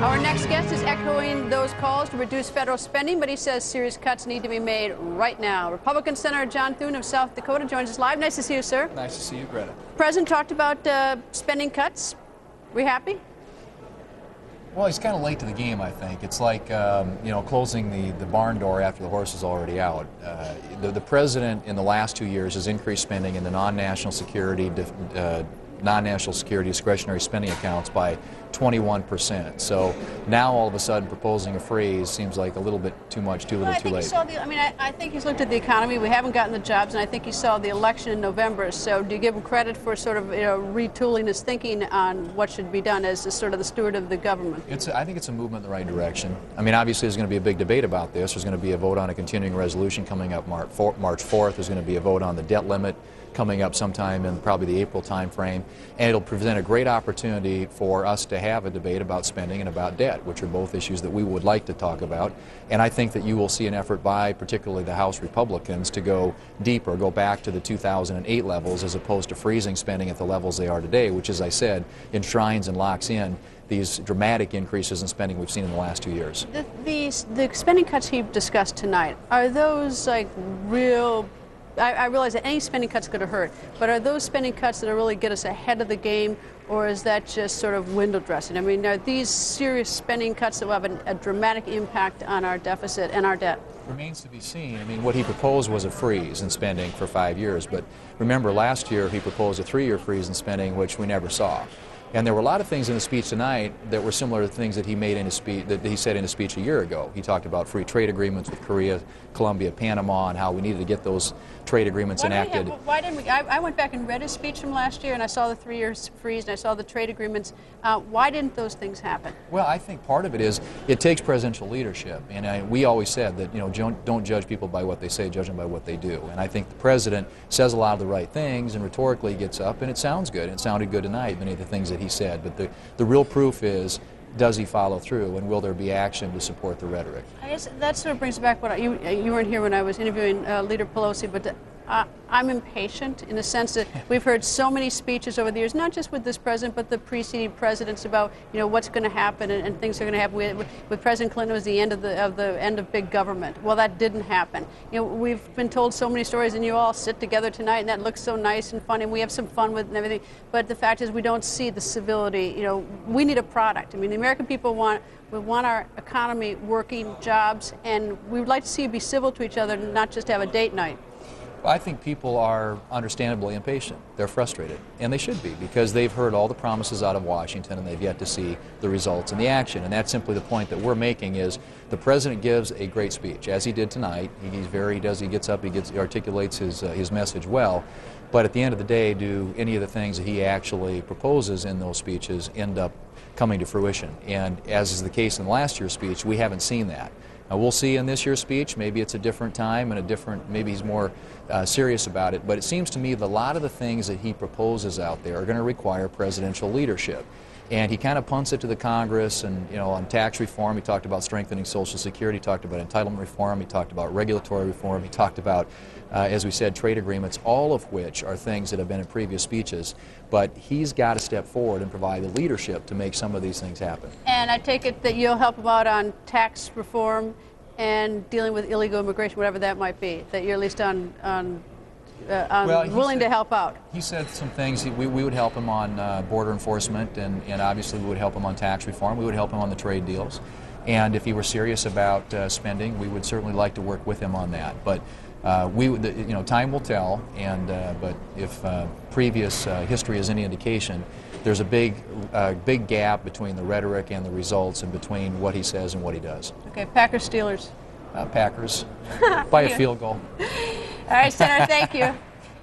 Our next guest is echoing those calls to reduce federal spending, but he says serious cuts need to be made right now. Republican Senator John Thune of South Dakota joins us live. Nice to see you, sir. Nice to see you, Greta. The President talked about spending cuts. We happy? Well, he's kind of late to the game, I think. It's like, closing the barn door after the horse is already out. The President in the last 2 years has increased spending in the non-national security discretionary spending accounts by 21%. So now all of a sudden proposing a freeze seems like a little bit too much, too little, too late. I think he's looked at the economy. We haven't gotten the jobs, and I think he saw the election in November. So do you give him credit for sort of retooling his thinking on what should be done as sort of the steward of the government? I think it's a movement in the right direction. I mean, obviously there's going to be a big debate about this. There's going to be a vote on a continuing resolution coming up March 4th. There's going to be a vote on the debt limit coming up sometime in probably the April time frame, and it'll present a great opportunity for us to have a debate about spending and about debt, which are both issues that we would like to talk about. And I think that you will see an effort by particularly the House Republicans to go deeper, go back to the 2008 levels as opposed to freezing spending at the levels they are today, which, as I said, enshrines and locks in these dramatic increases in spending we've seen in the last 2 years. The spending cuts he discussed tonight, are those like real? I realize that any spending cut's going to hurt, but are those spending cuts that really get us ahead of the game, or is that just sort of window dressing? I mean, are these serious spending cuts that will have a dramatic impact on our deficit and our debt? Remains to be seen. I mean, what he proposed was a freeze in spending for 5 years, but remember last year he proposed a 3-year freeze in spending, which we never saw. And there were a lot of things in the speech tonight that were similar to things that he made in his speech, that he said in his speech a year ago. He talked about free trade agreements with Korea, Colombia, Panama, and how we needed to get those trade agreements enacted. Why didn't we? I went back and read his speech from last year, and I saw the 3-year freeze, and I saw the trade agreements. Why didn't those things happen? Well, I think part of it is it takes presidential leadership, and we always said that don't judge people by what they say, judge them by what they do. And I think the president says a lot of the right things, and rhetorically gets up, and it sounds good. It sounded good tonight, many of the things that he said. But the real proof is, does he follow through, and will there be action to support the rhetoric? I guess that sort of brings back what you weren't here when I was interviewing Leader Pelosi, but I'm impatient in the sense that we've heard so many speeches over the years, not just with this president, but the preceding presidents about what's going to happen and things are going to happen. With President Clinton, it was the end of big government. Well, that didn't happen. We've been told so many stories, and you all sit together tonight, and that looks so nice and fun, and we have some fun with it and everything. But the fact is, we don't see the civility. We need a product. I mean, the American people want our economy working, jobs, and we would like to see you be civil to each other, and not just have a date night. I think people are understandably impatient. They're frustrated, and they should be, because they've heard all the promises out of Washington and they've yet to see the results and the action. And that's simply the point that we're making, is the president gives a great speech, as he did tonight. He gets up, he articulates his message well. But at the end of the day, do any of the things that he actually proposes in those speeches end up coming to fruition? And as is the case in last year's speech, we haven't seen that. We'll see in this year's speech. Maybe it's a different time and maybe he's more serious about it. But it seems to me that a lot of the things that he proposes out there are going to require presidential leadership. And he kind of punts it to the Congress, and on tax reform, he talked about strengthening Social Security, he talked about entitlement reform, he talked about regulatory reform, he talked about, as we said, trade agreements, all of which are things that have been in previous speeches. But he's got to step forward and provide the leadership to make some of these things happen. And I take it that you'll help him out on tax reform and dealing with illegal immigration, whatever that might be, that you're at least willing to help out. He said some things. We would help him on border enforcement, and obviously we would help him on tax reform. We would help him on the trade deals. And if he were serious about spending, we would certainly like to work with him on that. But time will tell. And but if previous history is any indication, there's a big gap between the rhetoric and the results, and between what he says and what he does. Okay, Packers, Steelers. Packers by a field goal. All right, Senator, thank you.